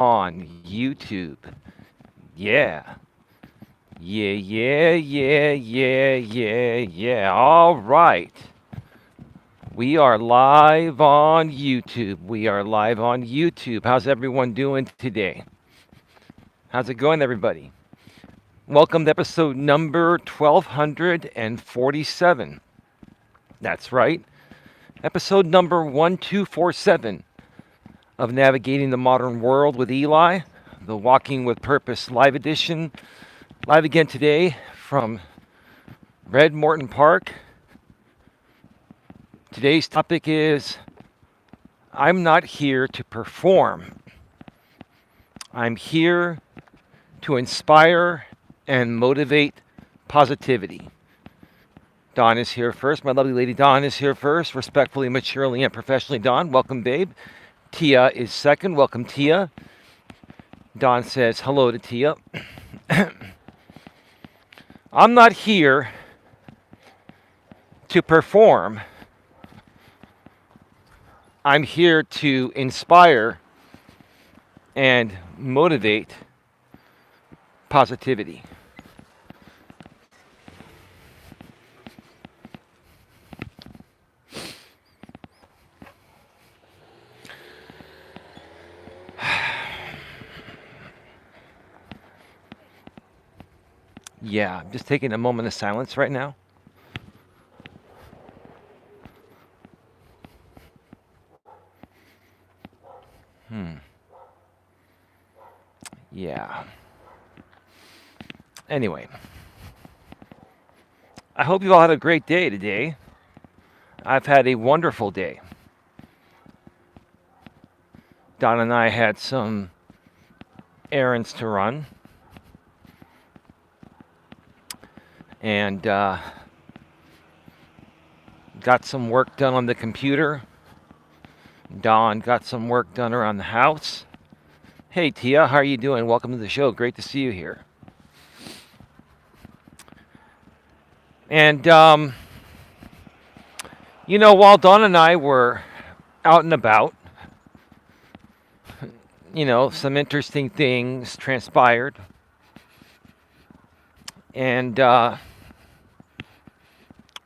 on YouTube. Yeah. Yeah. All right. We are live on YouTube. We are live on YouTube. How's everyone doing today? How's it going, everybody? Welcome to episode number 1247. That's right. Episode number 1247 of Navigating the Modern World with Eli, the Walking with Purpose live edition. Live again today from Red Morton Park. Today's topic is I'm not here to perform. I'm here to inspire and motivate positivity. Dawn is here first. My lovely lady Dawn is here first. Respectfully, maturely, and professionally, Dawn. Welcome, babe. Tia is second. Welcome, Tia. Dawn says hello to Tia. I'm not here to perform. I'm here to inspire and motivate positivity. Yeah, I'm just taking a moment of silence right now. Yeah. Anyway, I hope you all had a great day today. I've had a wonderful day. Don and I had some errands to run. And got some work done on the computer. Don got some work done around the house. Hey, Tia, how are you doing? Welcome to the show. Great to see you here. And, while Don and I were out and about, some interesting things transpired. And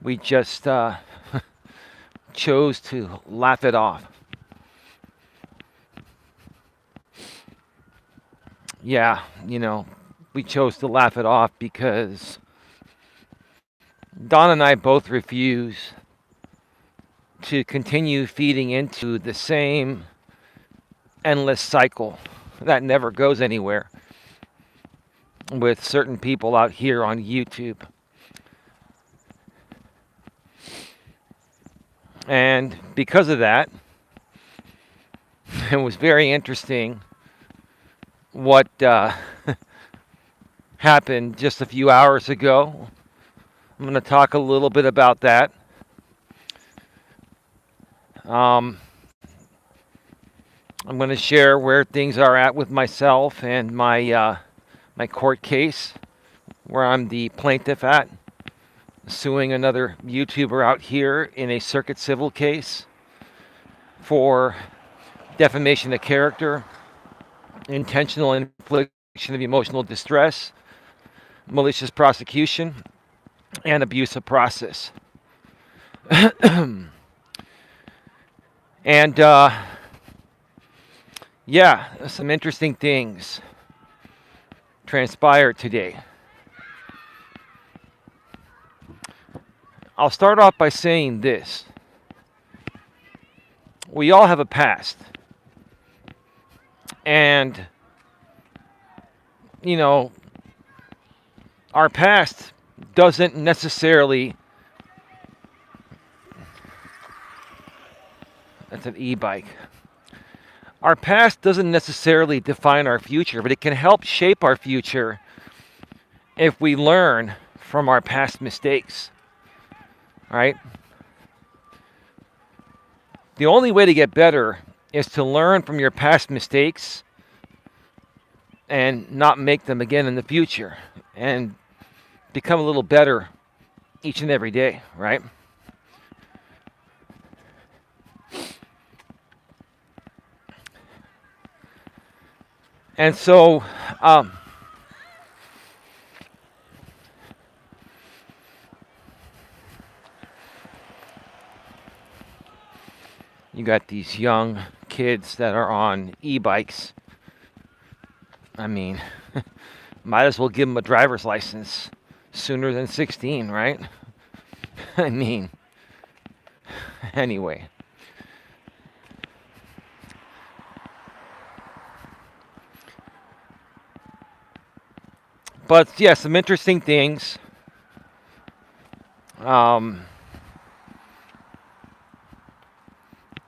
we just chose to laugh it off. Yeah, we chose to laugh it off because Don and I both refuse to continue feeding into the same endless cycle that never goes anywhere with certain people out here on YouTube. And because of that, it was very interesting what happened just a few hours ago. I'm going to talk a little bit about that. I'm going to share where things are at with myself and my court case, where I'm the plaintiff at, suing another YouTuber out here in a circuit civil case for defamation of character, intentional infliction of emotional distress, malicious prosecution, and abuse of process. And some interesting things transpired today. I'll start off by saying this. We all have a past. And, our past doesn't necessarily... That's an e-bike. Our past doesn't necessarily define our future, but it can help shape our future if we learn from our past mistakes. Right? The only way to get better is to learn from your past mistakes and not make them again in the future and become a little better each and every day, right? And so, um, you got these young kids that are on e-bikes. I mean, might as well give them a driver's license sooner than 16, right? I mean, anyway. But yeah, some interesting things. Um,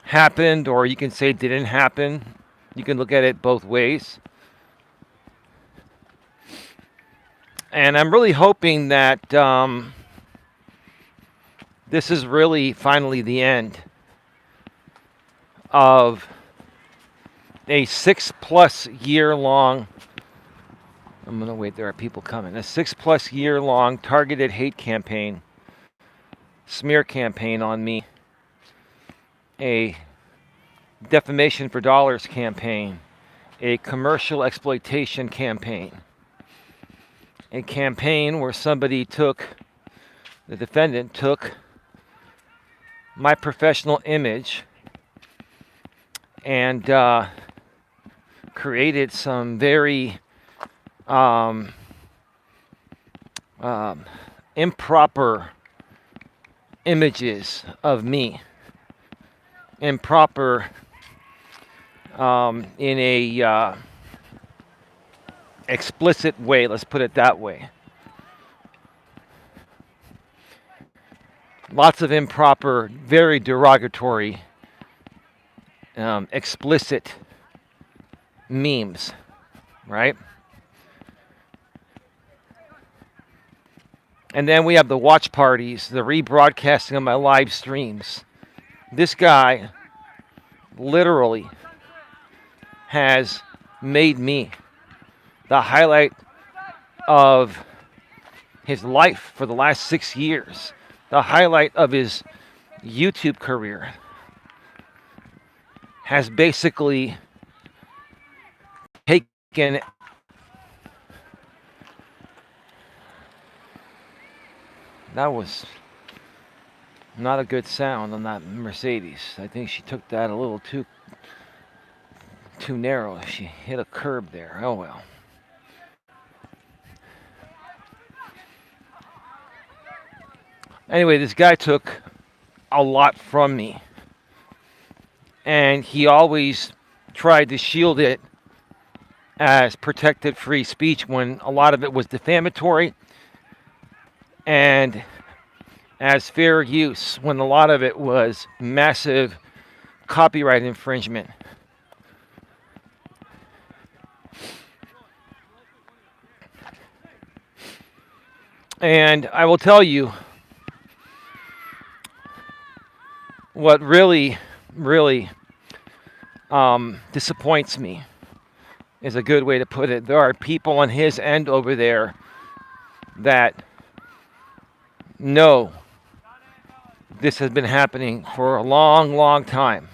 happened, or you can say didn't happen. You can look at it both ways. And I'm really hoping that this is really finally the end of a 6+ year long. I'm going to wait, there are people coming. A 6+ year long targeted hate campaign, smear campaign on me, a defamation for dollars campaign, a commercial exploitation campaign, a campaign where the defendant took my professional image and created some very improper images of me. Improper in a explicit way, let's put it that way. Lots of improper, very derogatory, explicit memes, right? And then we have the watch parties, the rebroadcasting of my live streams. This guy literally has made me the highlight of his life for the last 6 years, the highlight of his YouTube career. Has basically taken that was not a good sound on that Mercedes. I think she took that a little too narrow. She hit a curb there. Oh well. Anyway, this guy took a lot from me. And he always tried to shield it as protected free speech when a lot of it was defamatory, and as fair use when a lot of it was massive copyright infringement. And I will tell you what really, really disappoints me is a good way to put it. There are people on his end over there that know this has been happening for a long, long time.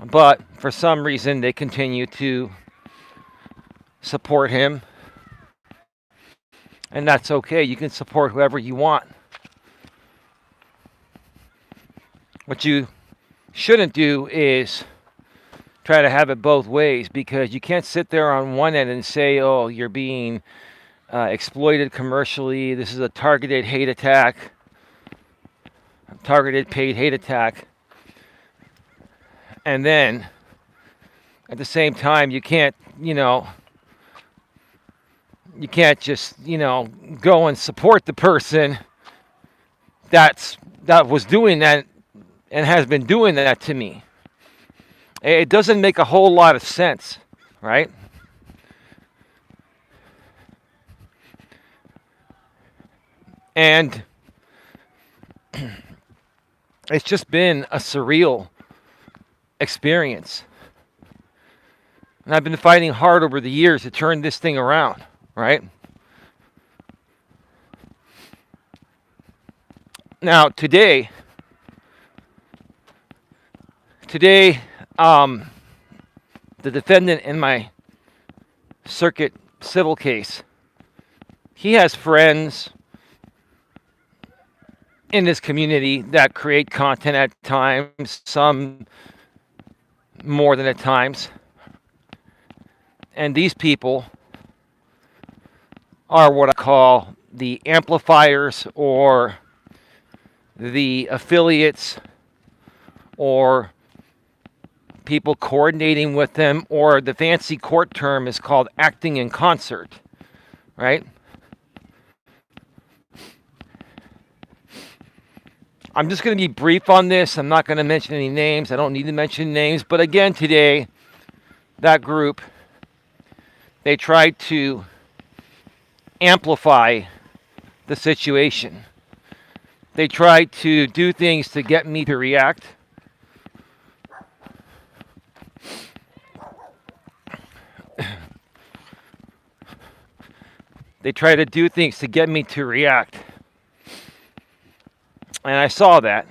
But for some reason, they continue to support him. And that's okay. You can support whoever you want. What you shouldn't do is try to have it both ways, because you can't sit there on one end and say, oh, you're being exploited commercially. This is a targeted hate attack, targeted paid hate attack. And then at the same time, you can't just, go and support the person that was doing that and has been doing that to me. It doesn't make a whole lot of sense, right? And it's just been a surreal experience. And I've been fighting hard over the years to turn this thing around, right? Now, today, Um, the defendant in my circuit civil case, he has friends in this community that create content at times, some more than at times. And these people are what I call the amplifiers or the affiliates or people coordinating with them, or the fancy court term is called acting in concert, right? I'm just going to be brief on this. I'm not going to mention any names. I don't need to mention names. But again, today, that group, they tried to amplify the situation. They tried to do things to get me to react. They tried to do things to get me to react. And I saw that.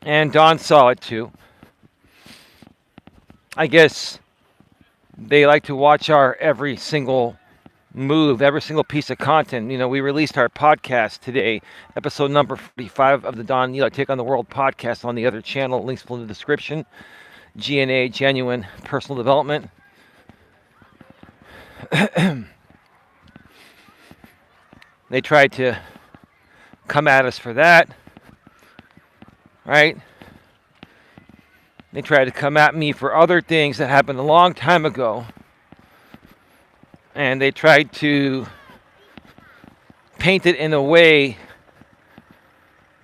And Don saw it too. I guess they like to watch our every single move, every single piece of content. You know, we released our podcast today, episode number 45 of the Don Eli Take on the World podcast on the other channel. Links in the description. GNA, Genuine Personal Development. They tried to come at us for that, right? They tried to come at me for other things that happened a long time ago. And they tried to paint it in a way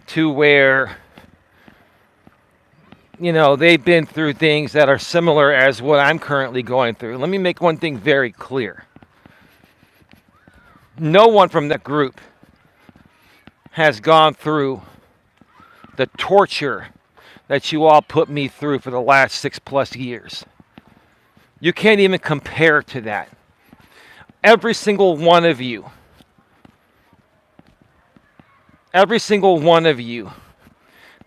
to where, you know, they've been through things that are similar as what I'm currently going through. Let me make one thing very clear. No one from that group has gone through the torture that you all put me through for the last 6+ years. You can't even compare to that. Every single one of you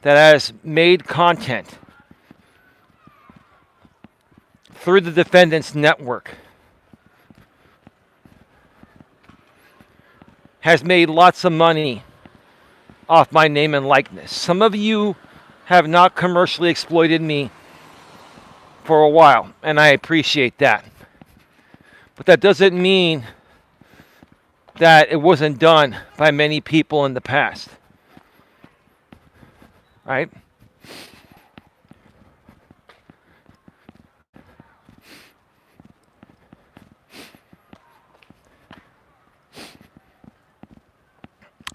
that has made content through the defendant's network has made lots of money off my name and likeness. Some of you have not commercially exploited me for a while, and I appreciate that. But that doesn't mean that it wasn't done by many people in the past. Right?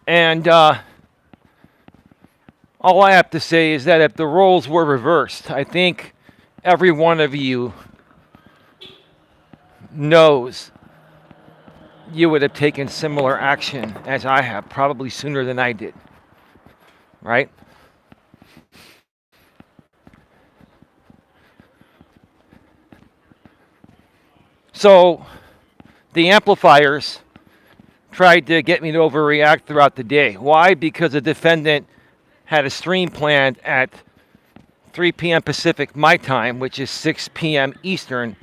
And all I have to say is that if the roles were reversed, I think every one of you knows you would have taken similar action as I have, probably sooner than I did. Right? So the amplifiers tried to get me to overreact throughout the day. Why? Because the defendant had a stream planned at 3 p.m. Pacific, my time, which is 6 p.m. Eastern.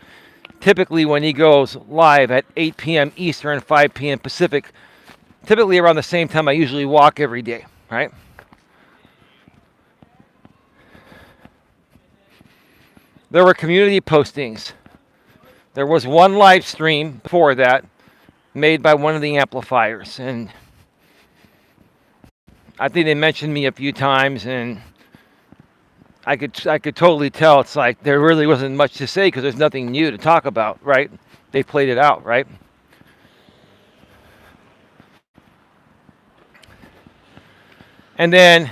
Typically, when he goes live at 8 p.m. Eastern, 5 p.m. Pacific, typically around the same time I usually walk every day, right? There were community postings. There was one live stream before that made by one of the amplifiers, and I think they mentioned me a few times, and I could totally tell it's like there really wasn't much to say because there's nothing new to talk about, right? They played it out, right? And then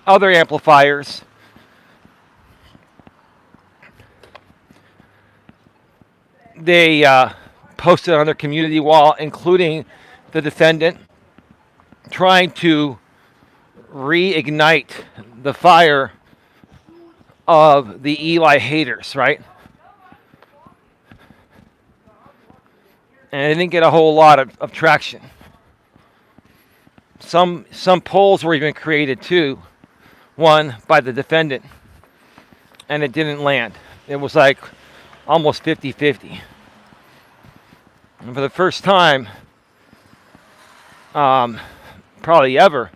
other amplifiers they posted on their community wall, including the defendant, trying to reignite the fire of the Eli haters, right? And it didn't get a whole lot of traction. Some polls were even created too, one by the defendant, and it didn't land. It was like almost 50-50. And for the first time, probably ever,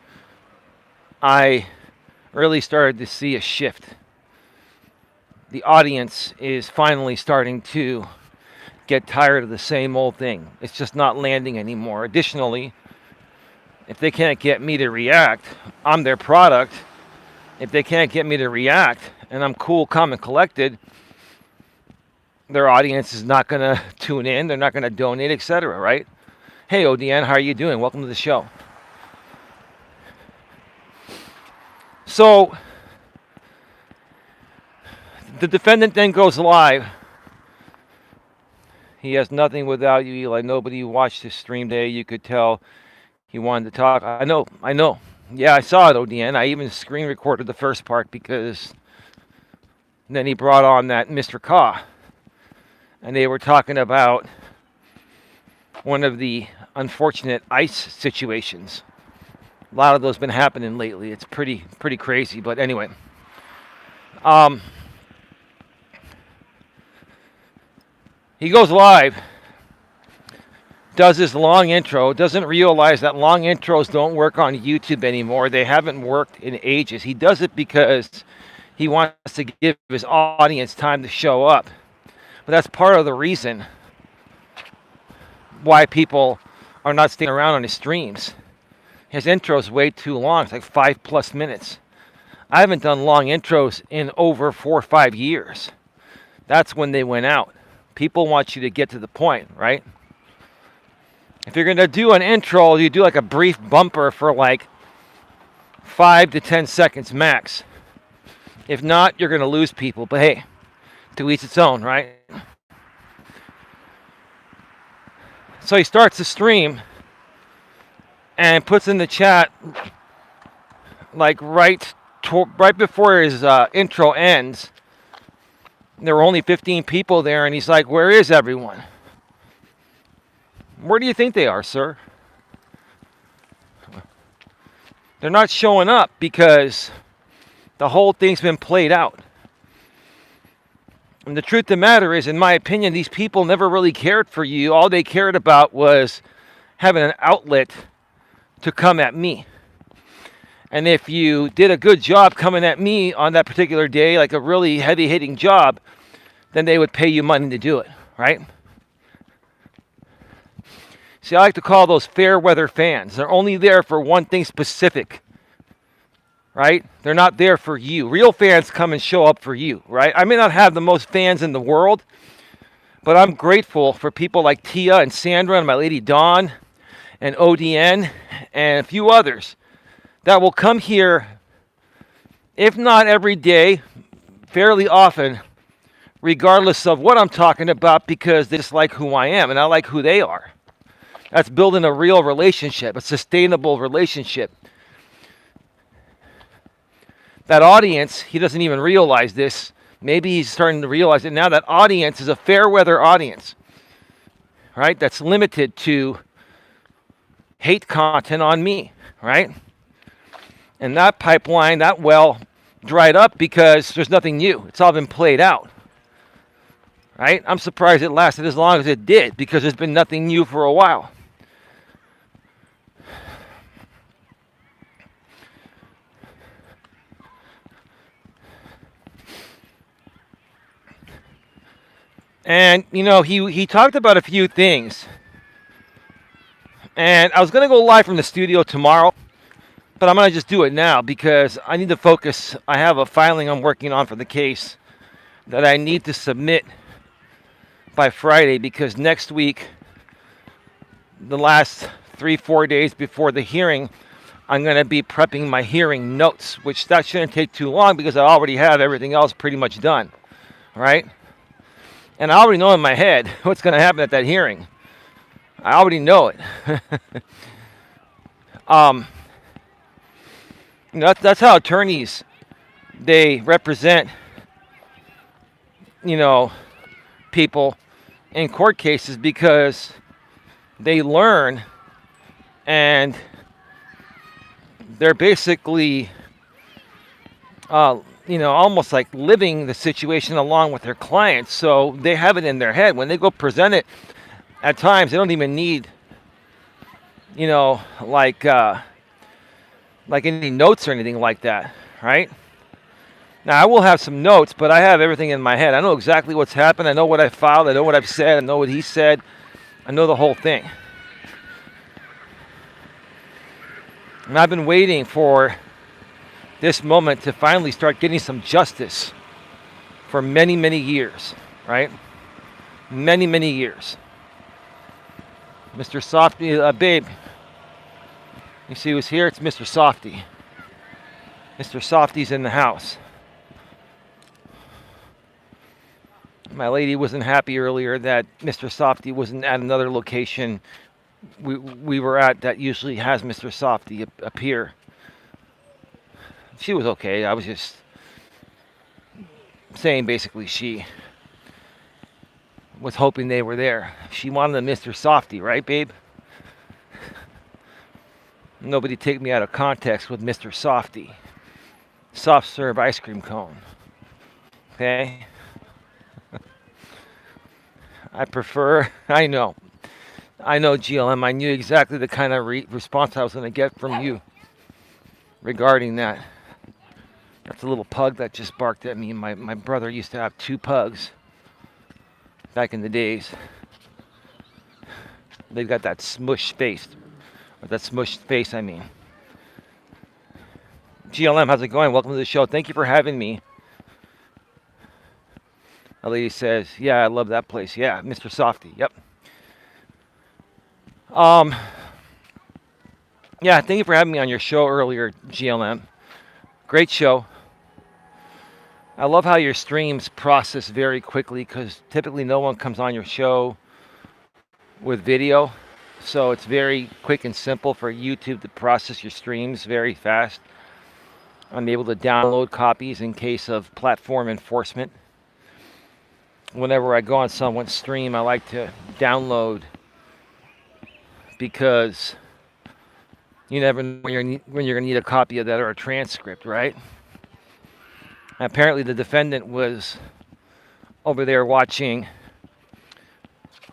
I really started to see a shift. The audience is finally starting to get tired of the same old thing. It's just not landing anymore. Additionally, if they can't get me to react, I'm their product. If they can't get me to react and I'm cool, calm, and collected, their audience is not going to tune in. They're not going to donate, etc., right? Hey, ODN, how are you doing? Welcome to the show. So the defendant then goes live. He has nothing without you, Eli. Nobody watched his stream today. You could tell he wanted to talk. I know. Yeah, I saw it, ODN. I even screen recorded the first part because then he brought on that Mr. Ka. And they were talking about one of the unfortunate ICE situations. A lot of those been happening lately. It's pretty crazy. But anyway. He goes live, does his long intro, doesn't realize that long intros don't work on YouTube anymore. They haven't worked in ages. He does it because he wants to give his audience time to show up. But that's part of the reason why people are not staying around on his streams. His intro's way too long. It's like 5+ minutes. I haven't done long intros in over 4 or 5 years. That's when they went out. People want you to get to the point, right? If you're going to do an intro, you do like a brief bumper for like 5 to 10 seconds max. If not, you're going to lose people. But hey, to each its own, right? So he starts the stream and puts in the chat, like right before his intro ends, there were only 15 people there, and he's like, where is everyone? Where do you think they are, sir? They're not showing up because the whole thing's been played out. And the truth of the matter is, in my opinion, these people never really cared for you. All they cared about was having an outlet to come at me. And if you did a good job coming at me on that particular day, like a really heavy-hitting job, then they would pay you money to do it, right? See, I like to call those fair weather fans. They're only there for one thing specific, right? They're not there for you. Real fans come and show up for you, right? I may not have the most fans in the world, but I'm grateful for people like Tia and Sandra and my lady Dawn and ODN and a few others that will come here, if not every day, fairly often, regardless of what I'm talking about, because they just like who I am and I like who they are. That's building a real relationship, a sustainable relationship. That audience, he doesn't even realize this. Maybe he's starting to realize it now. That audience is a fair weather audience, right? That's limited to hate content on me, right? And that pipeline, that well, dried up because there's nothing new. It's all been played out, right? I'm surprised it lasted as long as it did because there's been nothing new for a while. And, you know, he talked about a few things. And I was going to go live from the studio tomorrow, but I'm going to just do it now because I need to focus. I have a filing I'm working on for the case that I need to submit by Friday because next week, the last 3-4 days before the hearing, I'm going to be prepping my hearing notes, which that shouldn't take too long because I already have everything else pretty much done, right? And I already know in my head what's going to happen at that hearing. I already know it. That's how attorneys, they represent, people in court cases because they learn and they're basically almost like living the situation along with their clients. So they have it in their head. When they go present it, at times they don't even need, like any notes or anything like that, right? Now, I will have some notes, but I have everything in my head. I know exactly what's happened. I know what I filed. I know what I've said. I know what he said. I know the whole thing. And I've been waiting for this moment to finally start getting some justice for many, many years, right? Many, many years. Mr. Softy, babe, you see who's here? It's Mr. Softy. Mr. Softy's in the house. My lady wasn't happy earlier that Mr. Softy wasn't at another location we were at that usually has Mr. Softy up here. She was okay. I was just saying basically she was hoping they were there. She wanted a Mr. Softy, right, babe? Nobody take me out of context with Mr. Softy. Soft serve ice cream cone. Okay? I know, GLM, I knew exactly the kind of response I was going to get from you regarding that. That's a little pug that just barked at me. My brother used to have 2 pugs back in the days. They've got that smushed face. I mean. GLM, how's it going? Welcome to the show. Thank you for having me. A lady says, yeah, I love that place. Yeah, Mr. Softy. Yep. Yeah, thank you for having me on your show earlier, GLM. Great show. I love how your streams process very quickly because typically no one comes on your show with video. So it's very quick and simple for YouTube to process your streams very fast. I'm able to download copies in case of platform enforcement. Whenever I go on someone's stream, I like to download because you never know when you're going to need a copy of that or a transcript, right? Apparently the defendant was over there watching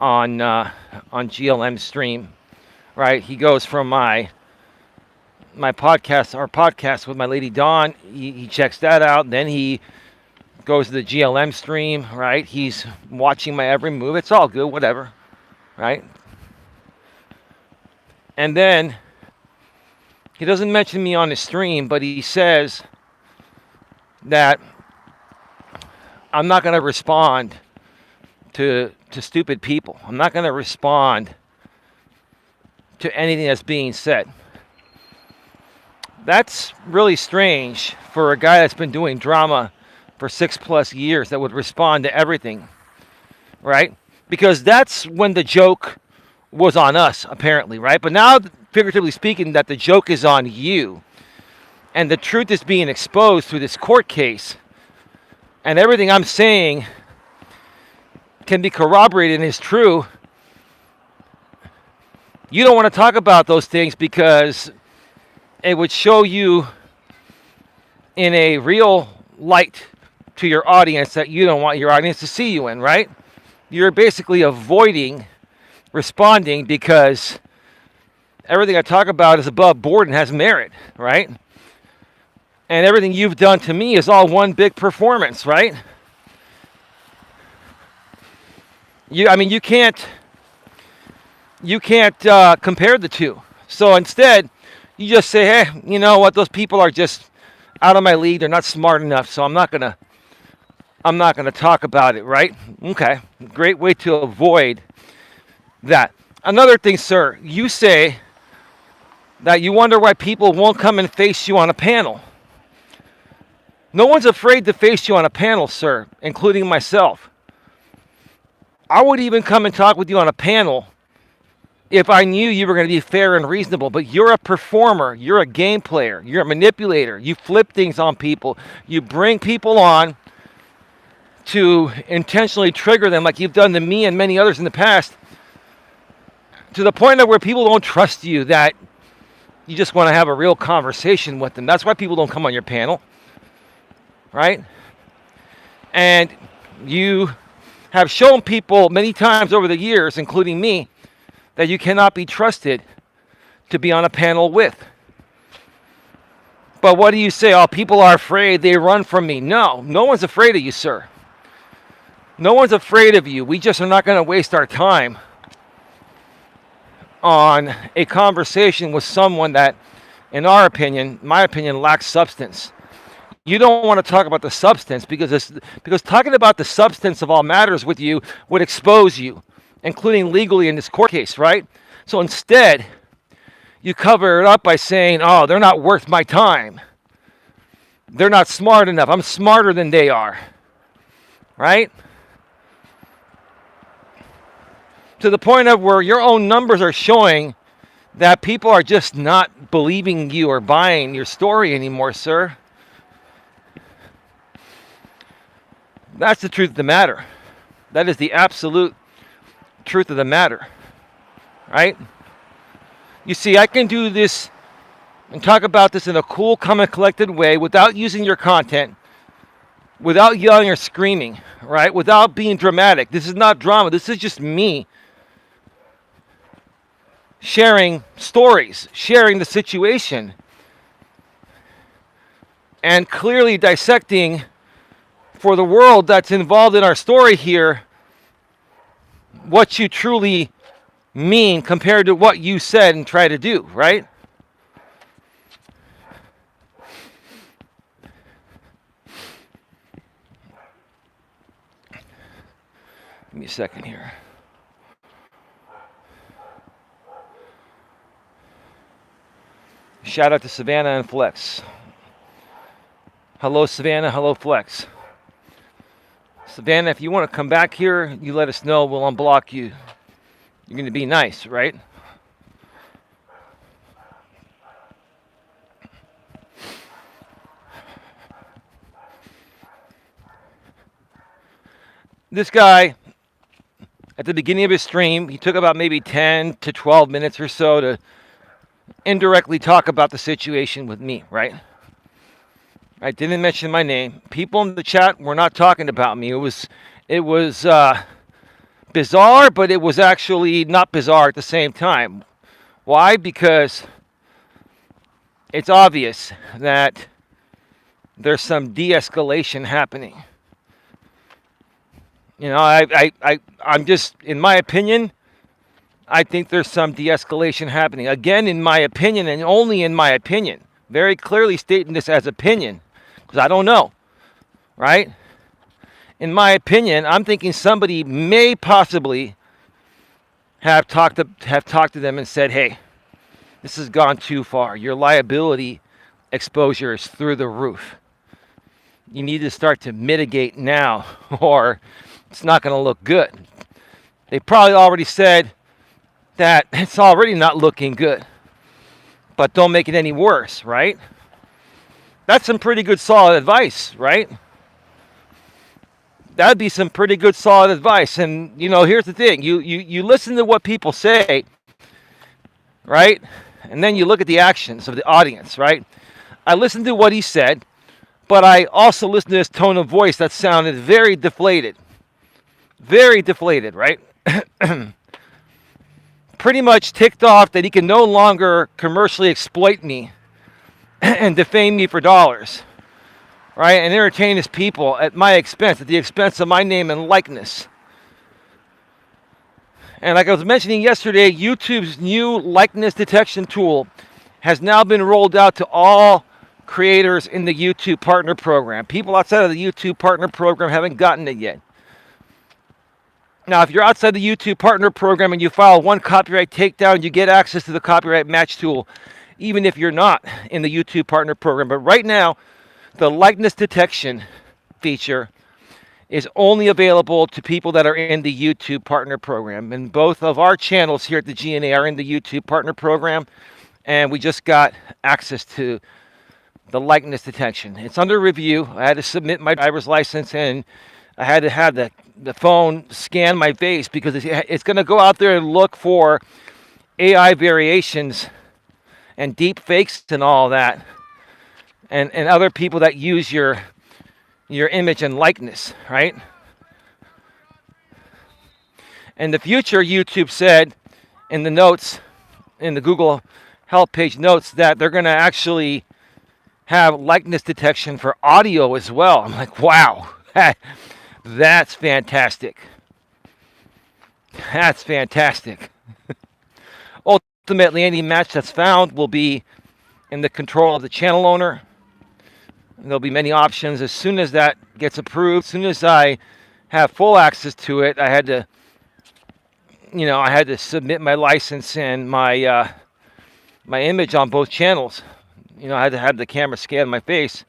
on GLM stream, right? He goes from my podcast, our podcast with my lady Dawn. He checks that out. Then he goes to the GLM stream, right? He's watching my every move. It's all good, whatever, right? And then he doesn't mention me on the stream, but he says that I'm not going to respond to stupid people. I'm not going to respond to anything that's being said. That's really strange for a guy that's been doing drama for 6+ years that would respond to everything, right? Because that's when the joke was on us, apparently, right? But now, figuratively speaking, that the joke is on you, and the truth is being exposed through this court case, and everything I'm saying can be corroborated and is true. You don't want to talk about those things because it would show you in a real light to your audience that you don't want your audience to see you in, right? You're basically avoiding responding because everything I talk about is above board and has merit, right? And everything you've done to me is all one big performance, right? You can't compare the two. So instead, you just say, hey, you know what? Those people are just out of my league. They're not smart enough, so I'm not gonna talk about it, right? Okay, great way to avoid that. Another thing, sir, you say that you wonder why people won't come and face you on a panel. No one's afraid to face you on a panel, sir, including myself. I would even come and talk with you on a panel if I knew you were going to be fair and reasonable, but you're a performer, you're a game player, you're a manipulator, you flip things on people, you bring people on to intentionally trigger them like you've done to me and many others in the past, to the point of where people don't trust you, that you just want to have a real conversation with them. That's why people don't come on your panel, right? And you have shown people many times over the years, including me, that you cannot be trusted to be on a panel with. But what do you say? Oh, people are afraid. They run from me. No, no one's afraid of you, sir. No one's afraid of you. We just are not going to waste our time on a conversation with someone that, in our opinion, my opinion, lacks substance. You don't want to talk about the substance because talking about the substance of all matters with you would expose you, including legally in this court case, right? So instead, you cover it up by saying, oh, they're not worth my time. They're not smart enough. I'm smarter than they are, right? To the point of where your own numbers are showing that people are just not believing you or buying your story anymore, sir. That's the truth of the matter. That is the absolute truth of the matter, right? You see, I can do this and talk about this in a cool, calm, and collected way without using your content, without yelling or screaming, right? Without being dramatic. This is not drama. This is just me sharing stories, sharing the situation, and clearly dissecting for the world that's involved in our story here what you truly mean compared to what you said and try to do, right? Give me a second here. Shout out to Savannah and Flex. Hello, Savannah. Hello, Flex. Savannah, if you want to come back here, you let us know. We'll unblock you. You're going to be nice, right? This guy, at the beginning of his stream, he took about maybe 10 to 12 minutes or so to indirectly talk about the situation with me, right? I didn't mention my name. People in the chat were not talking about me. It was bizarre, but it was actually not bizarre at the same time. Why? Because it's obvious that there's some de-escalation happening. You know, I'm just, in my opinion, I think there's some de-escalation happening. Again, in my opinion, and only in my opinion. Very clearly stating this as opinion, because I don't know, right? In my opinion, I'm thinking somebody may possibly have talked to them and said, hey, this has gone too far. Your liability exposure is through the roof. You need to start to mitigate now, or it's not going to look good. They probably already said that it's already not looking good, but don't make it any worse, right? That's some pretty good solid advice, right? That'd be some pretty good solid advice. And, you know, here's the thing. You listen to what people say, right? And then you look at the actions of the audience, right? I listened to what he said, but I also listened to his tone of voice that sounded very deflated. Very deflated, right? Pretty much ticked off that he can no longer commercially exploit me and defame me for dollars, right? And entertain his people at my expense, at the expense of my name and likeness. And like I was mentioning yesterday, YouTube's new likeness detection tool has now been rolled out to all creators in the YouTube Partner Program. People outside of the YouTube Partner Program haven't gotten it yet. Now, if you're outside the YouTube Partner Program and you file one copyright takedown, you get access to the copyright match tool, even if you're not in the YouTube Partner Program. But right now, the likeness detection feature is only available to people that are in the YouTube Partner Program. And both of our channels here at the GNA are in the YouTube Partner Program, and we just got access to the likeness detection. It's under review. I had to submit my driver's license, and I had to have the phone scan my face because it's going to go out there and look for AI variations and deep fakes and all that, and other people that use your your image and likeness, right? In the future, YouTube said in the notes, in the Google help page notes, that they're going to actually have likeness detection for audio as well. I'm like, wow, that's fantastic. That's fantastic. Ultimately, any match that's found will be in the control of the channel owner. There'll be many options. As soon as that gets approved, as soon as I have full access to it, I had to submit my license and my my image on both channels. I had to have the camera scan my face.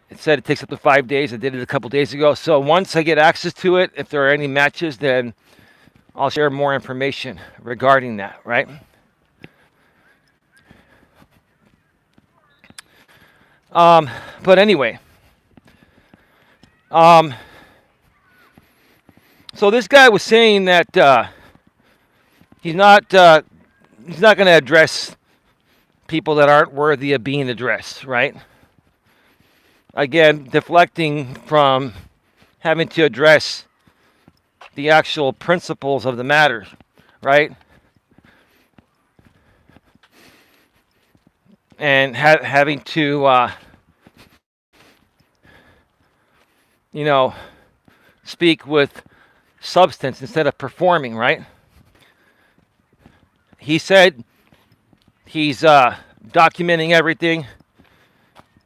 It said it takes up to 5 days. I did it a couple days ago. So once I get access to it, if there are any matches, then I'll share more information regarding that, right? But anyway, so this guy was saying that he's not going to address people that aren't worthy of being addressed, right? Again, deflecting from having to address the actual principles of the matter, right? And having to, speak with substance instead of performing, right? He said he's documenting everything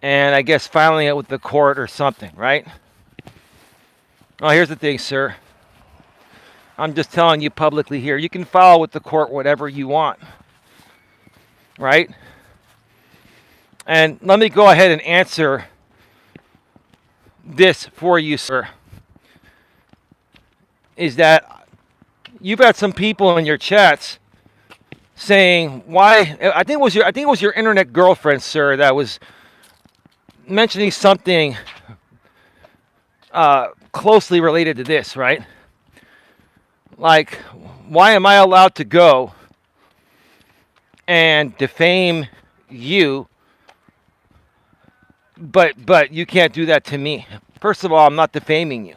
and I guess filing it with the court or something, right? Oh, here's the thing, sir. I'm just telling you publicly here. You can file with the court whatever you want, right? And let me go ahead and answer this for you, sir. Is that you've had some people in your chats saying why? I think it was your internet girlfriend, sir, that was mentioning something closely related to this, right? Like, why am I allowed to go and defame you, but you can't do that to me? First of all, I'm not defaming you.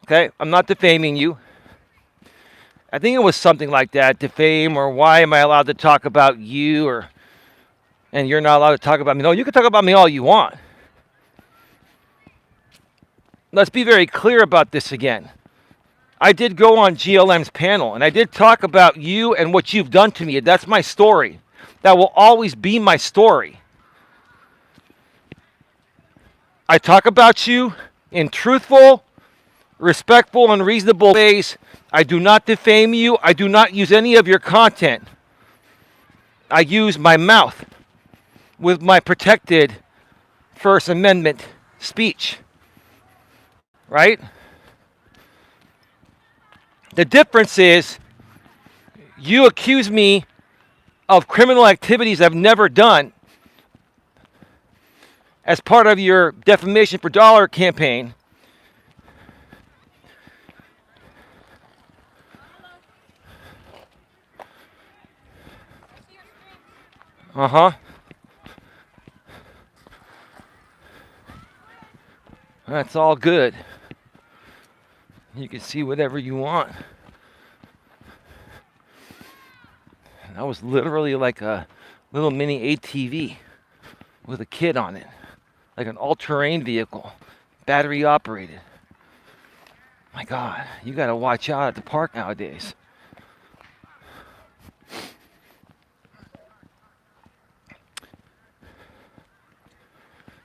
Okay, I'm not defaming you. I think it was something like that, defame, or why am I allowed to talk about you, and you're not allowed to talk about me. No, you can talk about me all you want. Let's be very clear about this again. I did go on GLM's panel, and I did talk about you and what you've done to me. That's my story. That will always be my story. I talk about you in truthful, respectful, and reasonable ways. I do not defame you. I do not use any of your content. I use my mouth with my protected First Amendment speech. Right? The difference is you accuse me of criminal activities I've never done as part of your defamation for dollar campaign. Uh-huh. That's all good. You can see whatever you want. That was literally like a little mini ATV with a kid on it. Like an all-terrain vehicle, battery operated. My God, you gotta watch out at the park nowadays.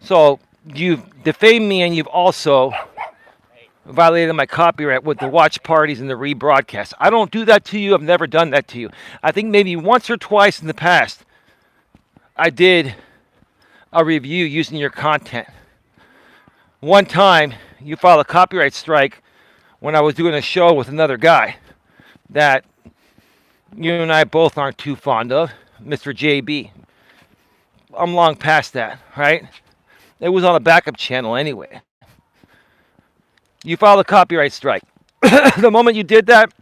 So you've defamed me, and you've also violated my copyright with the watch parties and the rebroadcast. I don't do that to you. I've never done that to you. I think maybe once or twice in the past, I did a review using your content. One time, you filed a copyright strike when I was doing a show with another guy that you and I both aren't too fond of, Mr. JB. I'm long past that, right? It was on a backup channel anyway. You filed a copyright strike. The moment you did that,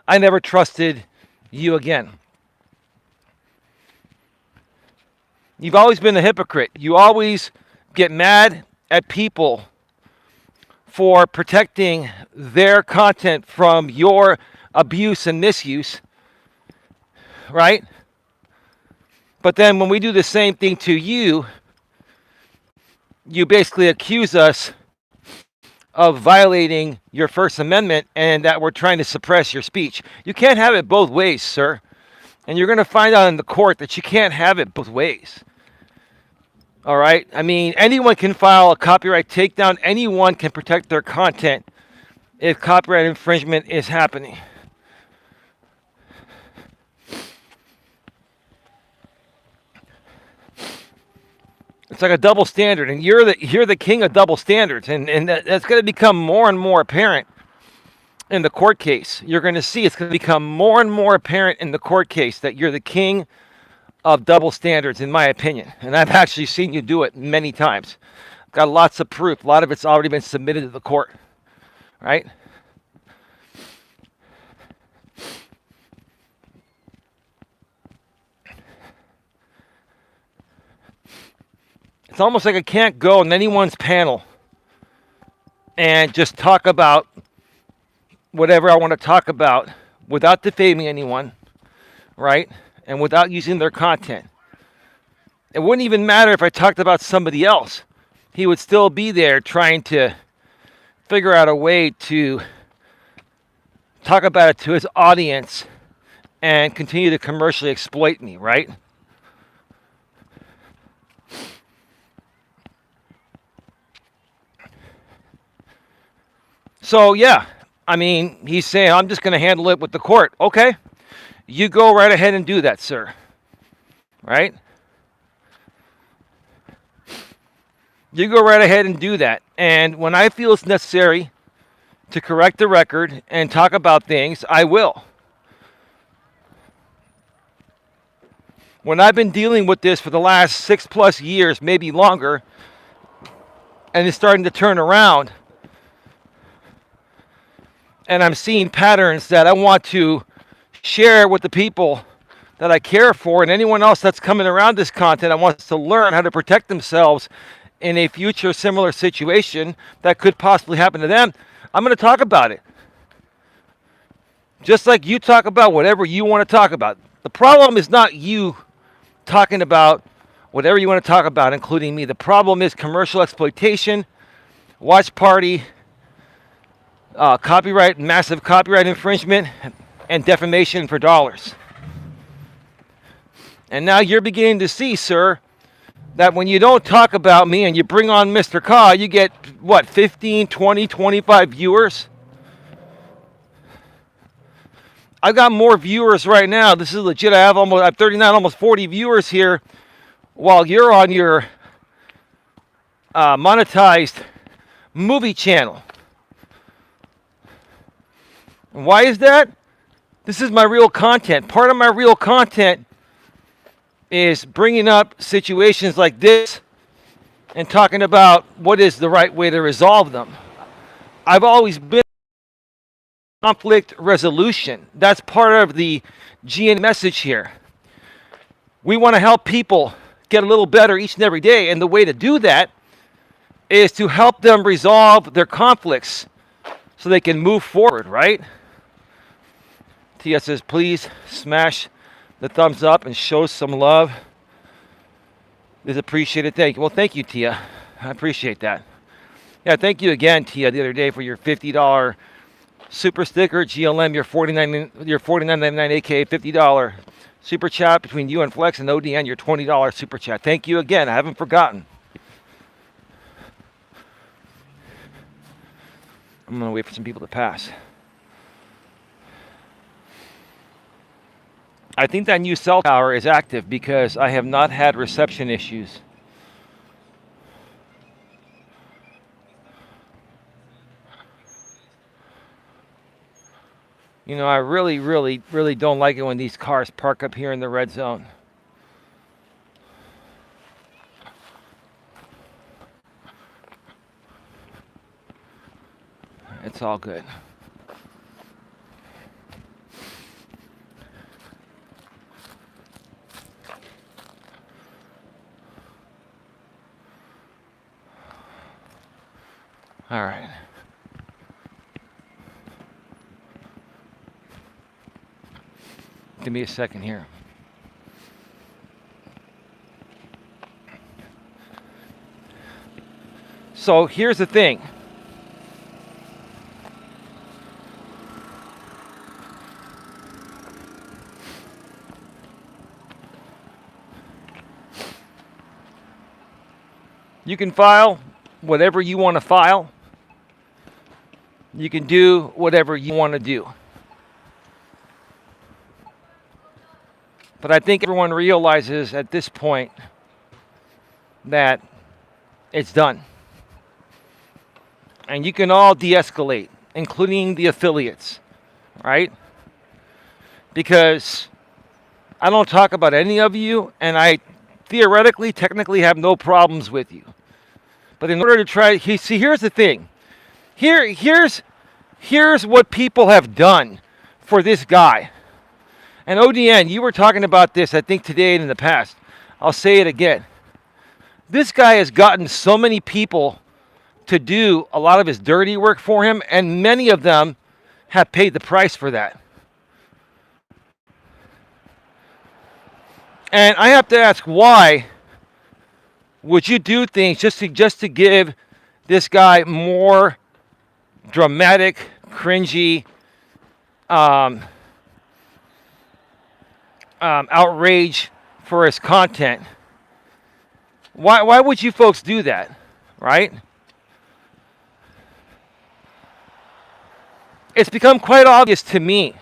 I never trusted you again. You've always been a hypocrite. You always get mad at people for protecting their content from your abuse and misuse, right? But then when we do the same thing to you, you basically accuse us of violating your First Amendment and that we're trying to suppress your speech. You can't have it both ways, sir. And you're going to find out in the court that you can't have it both ways. All right? I mean, anyone can file a copyright takedown. Anyone can protect their content if copyright infringement is happening. It's like a double standard, and you're the king of double standards, and that's going to become more and more apparent in the court case. You're going to see it's going to become more and more apparent in the court case that you're the king of double standards, in my opinion. And I've actually seen you do it many times. Got lots of proof. A lot of it's already been submitted to the court, right? It's almost like I can't go on anyone's panel and just talk about whatever I want to talk about without defaming anyone, right? And without using their content. It wouldn't even matter if I talked about somebody else. He would still be there trying to figure out a way to talk about it to his audience and continue to commercially exploit me, right? So, yeah, I mean, he's saying, I'm just going to handle it with the court. Okay, you go right ahead and do that, sir. Right? You go right ahead and do that. And when I feel it's necessary to correct the record and talk about things, I will. When I've been dealing with this for the last 6+ years, maybe longer, and it's starting to turn around, and I'm seeing patterns that I want to share with the people that I care for, and anyone else that's coming around this content that wants to learn how to protect themselves in a future similar situation that could possibly happen to them, I'm going to talk about it. Just like you talk about whatever you want to talk about. The problem is not you talking about whatever you want to talk about, including me. The problem is commercial exploitation, watch party, copyright, massive copyright infringement, and defamation for dollars. And now you're beginning to see, sir, that when you don't talk about me and you bring on Mr. Ka, you get, what, 15, 20, 25 viewers? I've got more viewers right now. This is legit. I have 39, almost 40 viewers here, while you're on your monetized movie channel. And why is that? This is my real content. Part of my real content is bringing up situations like this and talking about what is the right way to resolve them. I've always been conflict resolution. That's part of the GN message here. We want to help people get a little better each and every day, and the way to do that is to help them resolve their conflicts so they can move forward, right? Tia says, please smash the thumbs up and show some love. Is appreciated. Thank you. Well, thank you, Tia. I appreciate that. Yeah, thank you again, Tia, the other day for your $50 super sticker, GLM, your $49.99, aka $50 super chat between you and Flex, and ODN, your $20 super chat. Thank you again. I haven't forgotten. I'm going to wait for some people to pass. I think that new cell tower is active because I have not had reception issues. You know, I really, really, really don't like it when these cars park up here in the red zone. It's all good. All right. Give me a second here. So here's the thing. You can file whatever you want to file. You can do whatever you want to do. But I think everyone realizes at this point that it's done. And you can all de-escalate, including the affiliates, right? Because I don't talk about any of you, and I theoretically, technically have no problems with you. But in order to try, see, here's the thing. Here's what people have done for this guy. And ODN, you were talking about this, I think, today and in the past. I'll say it again. This guy has gotten so many people to do a lot of his dirty work for him, and many of them have paid the price for that. And I have to ask, why would you do things just to give this guy more dramatic, cringy, outrage for his content? Why would you folks do that, right? It's become quite obvious to me,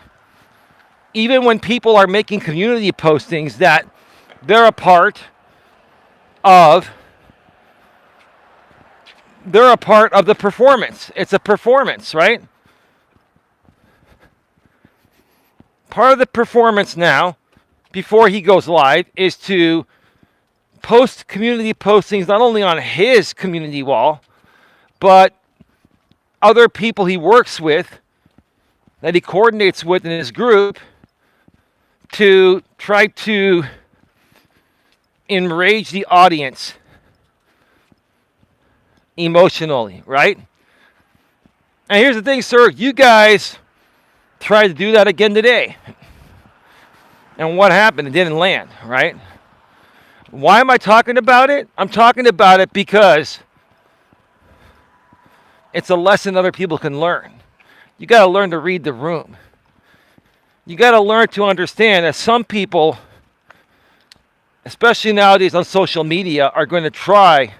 even when people are making community postings, that they're a part of the performance. It's a performance, right? Part of the performance now, before he goes live, is to post community postings not only on his community wall, but other people he works with, that he coordinates with in his group, to try to enrage the audience emotionally, right? And here's the thing, sir. You guys tried to do that again today. And what happened? It didn't land, right? Why am I talking about it? I'm talking about it because it's a lesson other people can learn. You got to learn to read the room. You got to learn to understand that some people, especially nowadays on social media, are going to try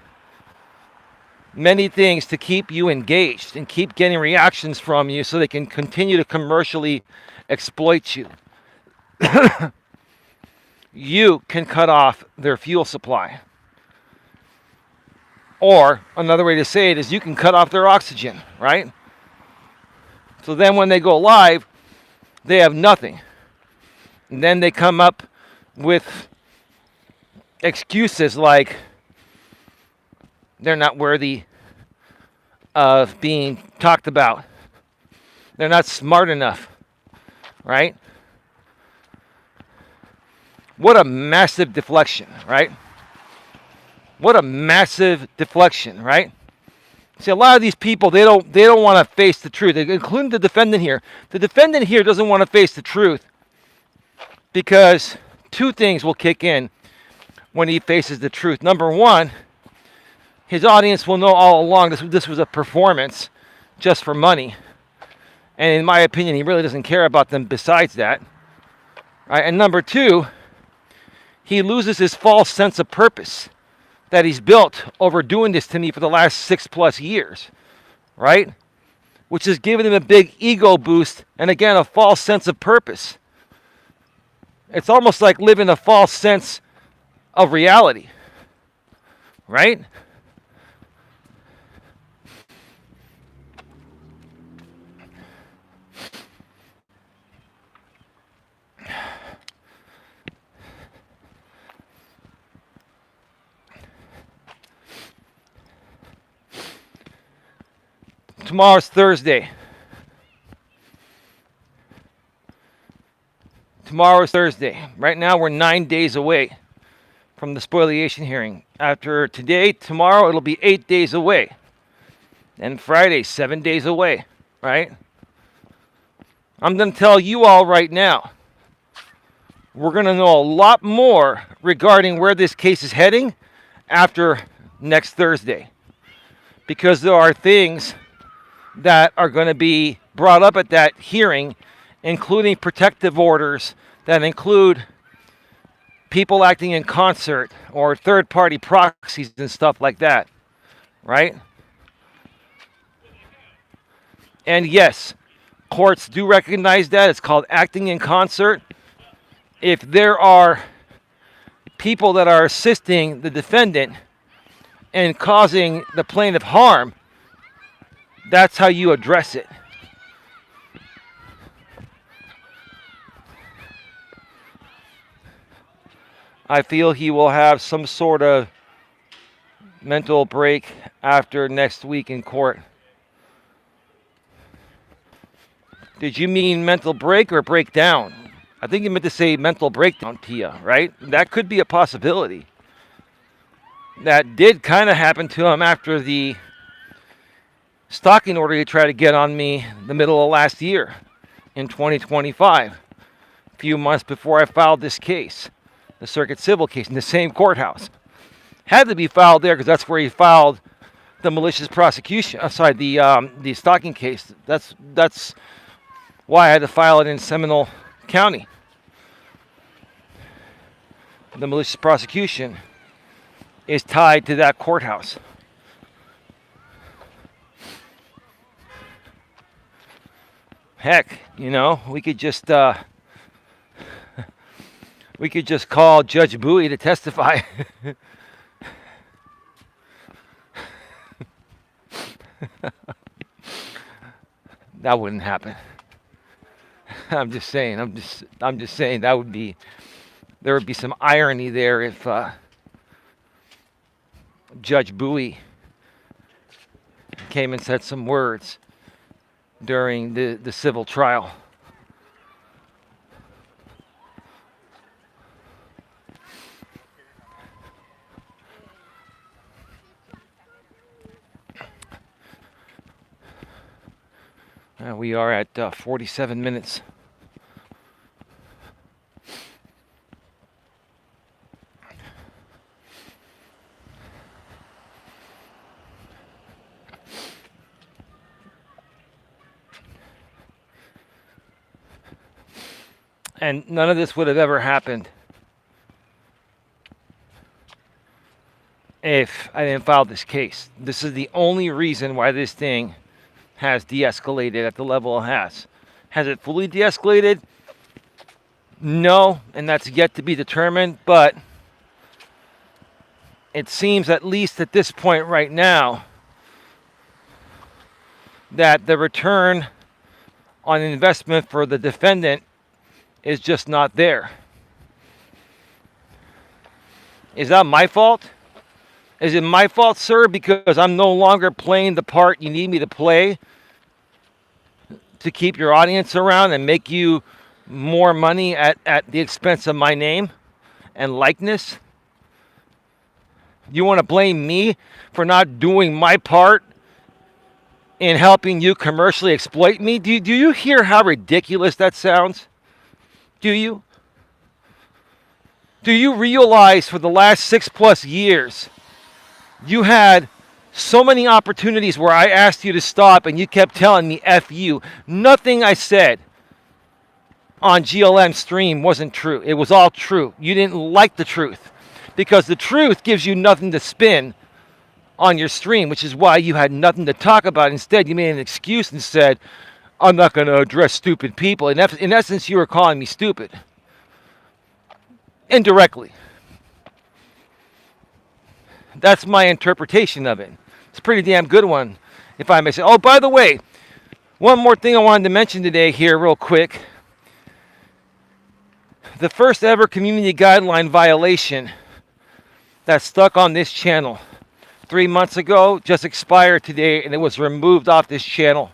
many things to keep you engaged and keep getting reactions from you so they can continue to commercially exploit you. You can cut off their fuel supply. Or another way to say it is you can cut off their oxygen, right? So then when they go live, they have nothing. And then they come up with excuses like they're not worthy of being talked about. They're not smart enough, right? What a massive deflection, right? What a massive deflection, right? See, a lot of these people, they don't want to face the truth, including the defendant here. The defendant here doesn't want to face the truth because two things will kick in when he faces the truth. Number one, his audience will know all along this was a performance just for money. And in my opinion, he really doesn't care about them besides that. Right? And number two, he loses his false sense of purpose that he's built over doing this to me for the last 6+ years, right? Which has given him a big ego boost and, again, a false sense of purpose. It's almost like living a false sense of reality, right? Tomorrow's Thursday. Tomorrow's Thursday. Right now we're 9 days away from the spoliation hearing. After today, tomorrow, it'll be 8 days away. And Friday, 7 days away, right? I'm going to tell you all right now, we're going to know a lot more regarding where this case is heading after next Thursday. Because there are things that are going to be brought up at that hearing, including protective orders that include people acting in concert or third-party proxies and stuff like that, right? And yes, courts do recognize that. It's called acting in concert. If there are people that are assisting the defendant and causing the plaintiff harm, that's how you address it. I feel he will have some sort of mental break after next week in court. Did you mean mental break or breakdown? I think you meant to say mental breakdown, Pia, right? That could be a possibility. That did kind of happen to him after the stalking order he tried to get on me the middle of last year in 2025, a few months before I filed this case, the circuit civil case in the same courthouse. Had to be filed there because that's where he filed the malicious prosecution, the stalking case. That's why I had to file it in Seminole County. The malicious prosecution is tied to that courthouse. Heck, we could just call Judge Bowie to testify. That wouldn't happen. I'm just saying there would be some irony there if Judge Bowie came and said some words during the civil trial. We are at 47 minutes. And none of this would have ever happened if I didn't file this case. This is the only reason why this thing has de-escalated at the level it has. Has it fully de-escalated? No, and that's yet to be determined, but it seems, at least at this point right now, that the return on investment for the defendant is just not there. Is that my fault? Is it my fault, sir, because I'm no longer playing the part you need me to play to keep your audience around and make you more money at the expense of my name and likeness? You want to blame me for not doing my part in helping you commercially exploit me? Do you hear how ridiculous that sounds? Do you? Do you realize for the last 6+ years, you had so many opportunities where I asked you to stop and you kept telling me F you. Nothing I said on GLM stream wasn't true. It was all true. You didn't like the truth because the truth gives you nothing to spin on your stream, which is why you had nothing to talk about. Instead, you made an excuse and said, I'm not going to address stupid people. In essence, you were calling me stupid. Indirectly. That's my interpretation of it. It's a pretty damn good one, if I may say. Oh, by the way, one more thing I wanted to mention today here real quick. The first ever community guideline violation that stuck on this channel 3 months ago just expired today, and it was removed off this channel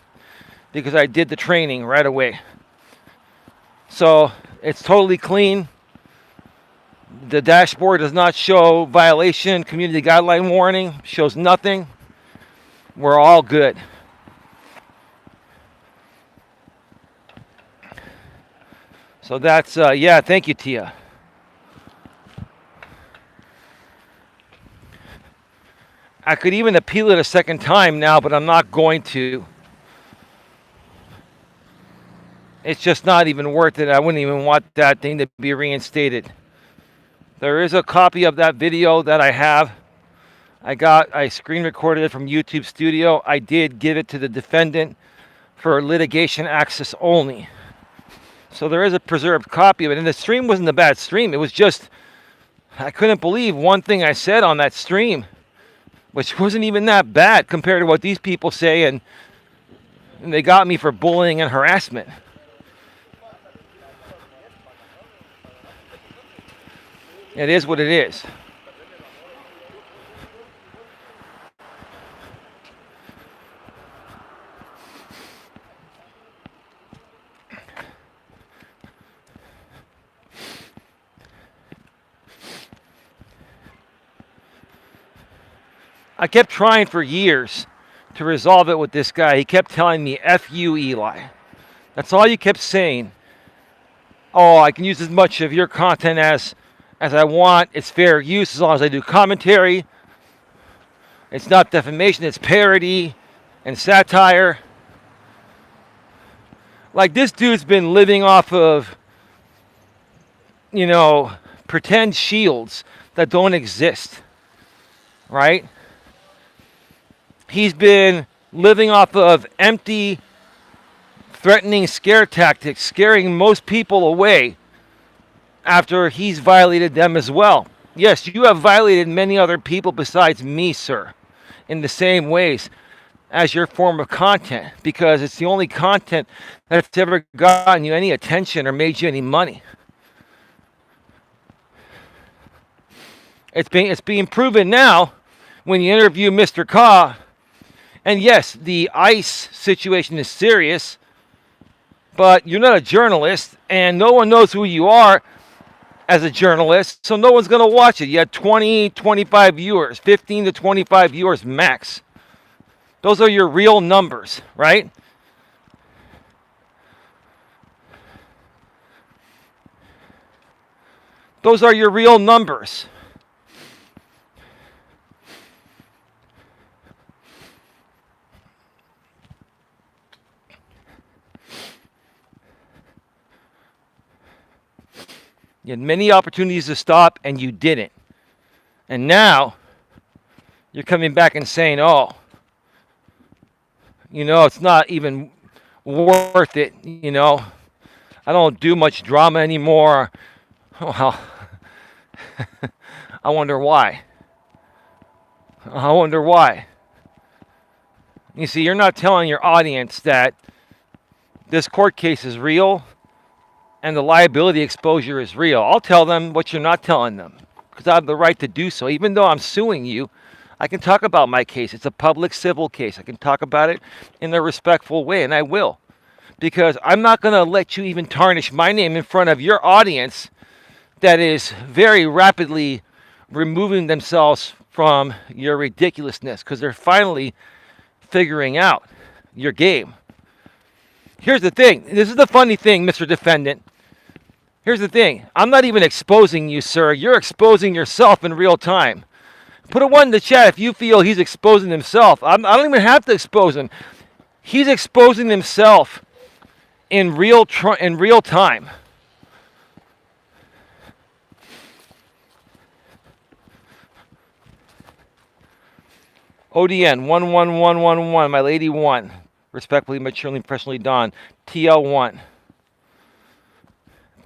because I did the training right away. So it's totally clean. The dashboard does not show violation, community guideline warning, shows nothing. We're all good. So that's, yeah, thank you, Tia. I could even appeal it a second time now, but I'm not going to. It's just not even worth it. I wouldn't even want that thing to be reinstated. There is a copy of that video that I have. I screen recorded it from YouTube Studio. I did give it to the defendant for litigation access only. So there is a preserved copy of it. And the stream wasn't a bad stream. It was just, I couldn't believe one thing I said on that stream, which wasn't even that bad compared to what these people say. And they got me for bullying and harassment. It is what it is. I kept trying for years to resolve it with this guy. He kept telling me, F you, Eli. That's all you kept saying. Oh, I can use as much of your content as I want. It's fair use as long as I do commentary. It's not defamation, it's parody and satire. Like, this dude's been living off of, pretend shields that don't exist, right? He's been living off of empty, threatening scare tactics, scaring most people away after he's violated them as well. Yes, you have violated many other people besides me, sir, in the same ways as your form of content, because it's the only content that's ever gotten you any attention or made you any money. It's being proven now when you interview Mr. Ka. And yes, the ICE situation is serious, but you're not a journalist, and no one knows who you are as a journalist, so no one's going to watch it. You had 20, 25 viewers, 15 to 25 viewers max. Those are your real numbers, right? Those are your real numbers. You had many opportunities to stop, and you didn't. And now, you're coming back and saying, oh, it's not even worth it, I don't do much drama anymore. Well, I wonder why. You see, you're not telling your audience that this court case is real and the liability exposure is real. I'll tell them what you're not telling them, because I have the right to do so. Even though I'm suing you, I can talk about my case. It's a public civil case. I can talk about it in a respectful way, and I will. Because I'm not going to let you even tarnish my name in front of your audience that is very rapidly removing themselves from your ridiculousness, because they're finally figuring out your game. Here's the thing. This is the funny thing, Mr. Defendant. Here's the thing. I'm not even exposing you, sir. You're exposing yourself in real time. Put a 1 in the chat if you feel he's exposing himself. I don't even have to expose him. He's exposing himself in real time. ODN 11111, my lady 1. Respectfully, maturely, professionally, Don. TL1.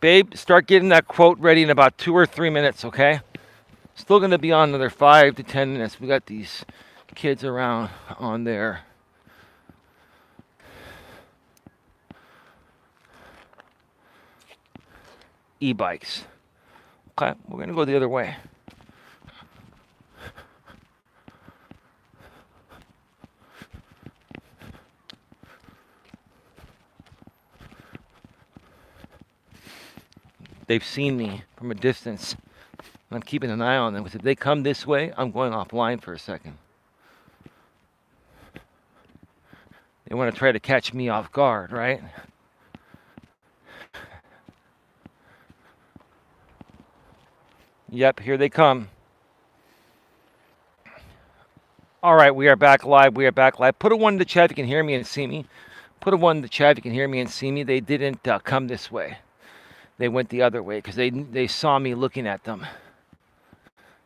Babe, start getting that quote ready in about 2 or 3 minutes, okay? Still going to be on another 5 to 10 minutes. We got these kids around on their e-bikes. Okay, we're going to go the other way. They've seen me from a distance. I'm keeping an eye on them, because if they come this way, I'm going offline for a second. They want to try to catch me off guard, right? Yep, here they come. All right, we are back live. We are back live. Put a one in the chat if you can hear me and see me. Put a one in the chat if you can hear me and see me. They didn't come this way. They went the other way because they saw me looking at them.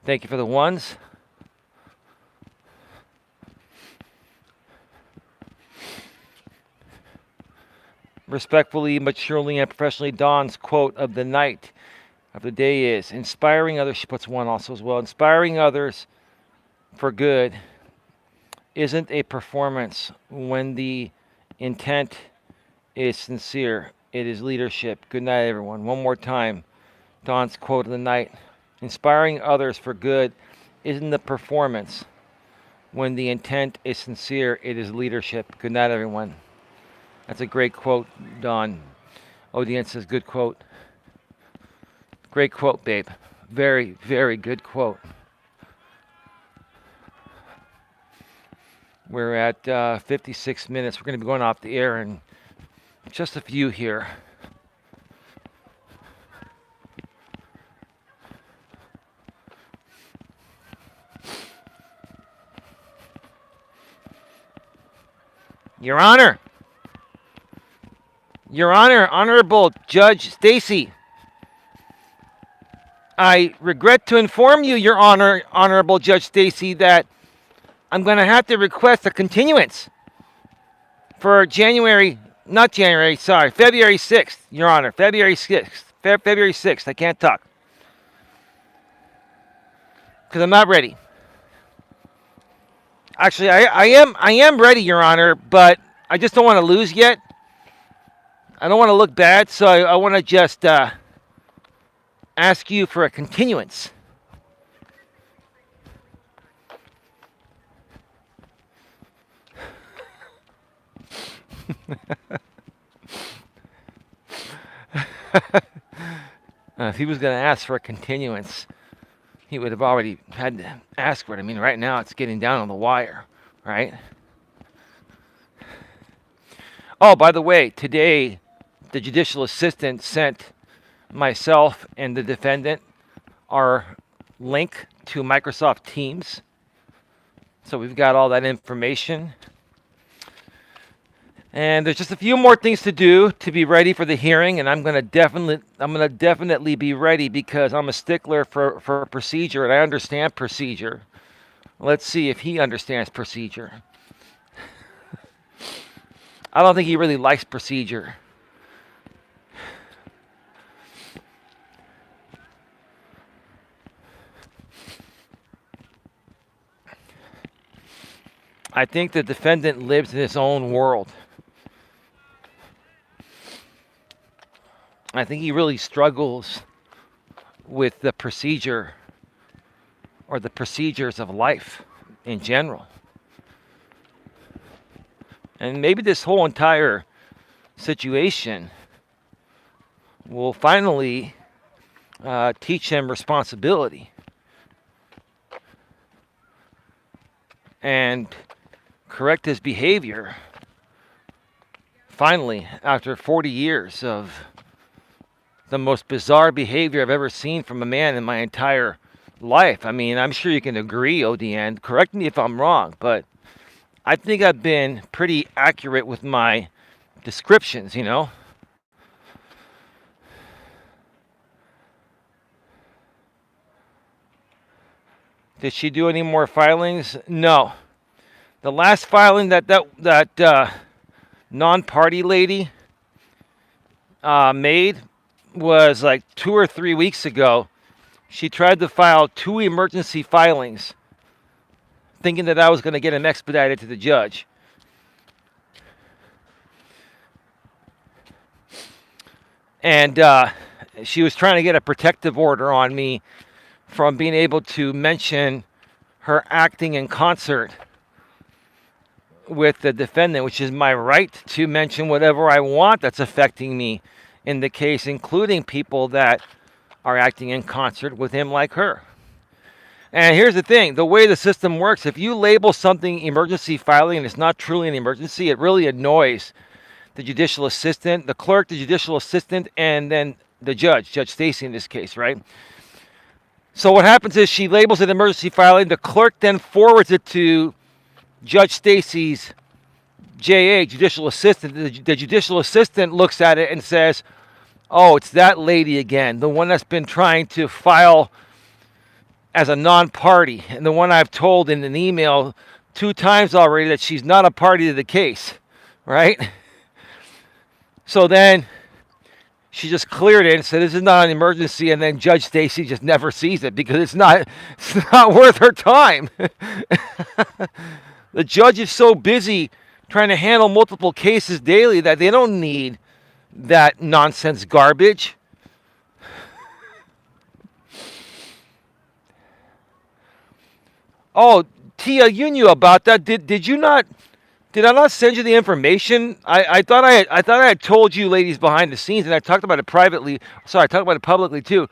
Thank you for the ones. Respectfully, maturely, and professionally, Dawn's quote of the night, of the day is, inspiring others, she puts one also as well, inspiring others for good isn't a performance when the intent is sincere. It is leadership. Good night, everyone. One more time. Dawn's quote of the night. Inspiring others for good isn't the performance when the intent is sincere. It is leadership. Good night, everyone. That's a great quote, Dawn. Odian says, good quote. Great quote, babe. Very, very good quote. We're at 56 minutes. We're going to be going off the air in just a few here. Your Honor. Your Honor, Honorable Judge Stacy. I regret to inform you, Your Honor, Honorable Judge Stacy, that I'm going to have to request a continuance for February 6th, Your Honor, February 6th. February 6th, I can't talk. Because I'm not ready. Actually, I am ready, Your Honor, but I just don't want to lose yet. I don't want to look bad, so I want to just ask you for a continuance. If he was going to ask for a continuance, he would have already had to ask for it. I mean, right now it's getting down on the wire, right? Oh, by the way, today the judicial assistant sent myself and the defendant our link to Microsoft Teams. So we've got all that information. And there's just a few more things to do to be ready for the hearing, and I'm gonna definitely be ready because I'm a stickler for procedure and I understand procedure. Let's see if he understands procedure. I don't think he really likes procedure. I think the defendant lives in his own world. I think he really struggles with the procedure or the procedures of life in general. And maybe this whole entire situation will finally teach him responsibility and correct his behavior. Finally, after 40 years of the most bizarre behavior I've ever seen from a man in my entire life. I mean, I'm sure you can agree, ODN. Correct me if I'm wrong, but I think I've been pretty accurate with my descriptions, you know? Did she do any more filings? No. The last filing that non-party lady made was like 2 or 3 weeks ago. She tried to file 2 emergency filings, thinking that I was going to get them expedited to the judge. And she was trying to get a protective order on me from being able to mention her acting in concert with the defendant, which is my right to mention whatever I want that's affecting me in the case, including people that are acting in concert with him like her. And here's the thing, the way the system works, if you label something emergency filing and it's not truly an emergency, it really annoys the judicial assistant, the clerk, the judicial assistant, and then the judge, Judge Stacy in this case, right? So what happens is she labels it emergency filing. The clerk then forwards it to Judge Stacy's JA, judicial assistant. The judicial assistant looks at it and says, oh, it's that lady again, the one that's been trying to file as a non-party, and the one I've told in an email 2 times already that she's not a party to the case, right? So then she just cleared it and said this is not an emergency, and then Judge Stacy just never sees it because it's not worth her time. The judge is so busy trying to handle multiple cases daily that they don't need that nonsense garbage. Oh, Tia, you knew about that. Did you not? Did I not send you the information? I thought I had told you, ladies, behind the scenes, and I talked about it privately. Sorry, I talked about it publicly too.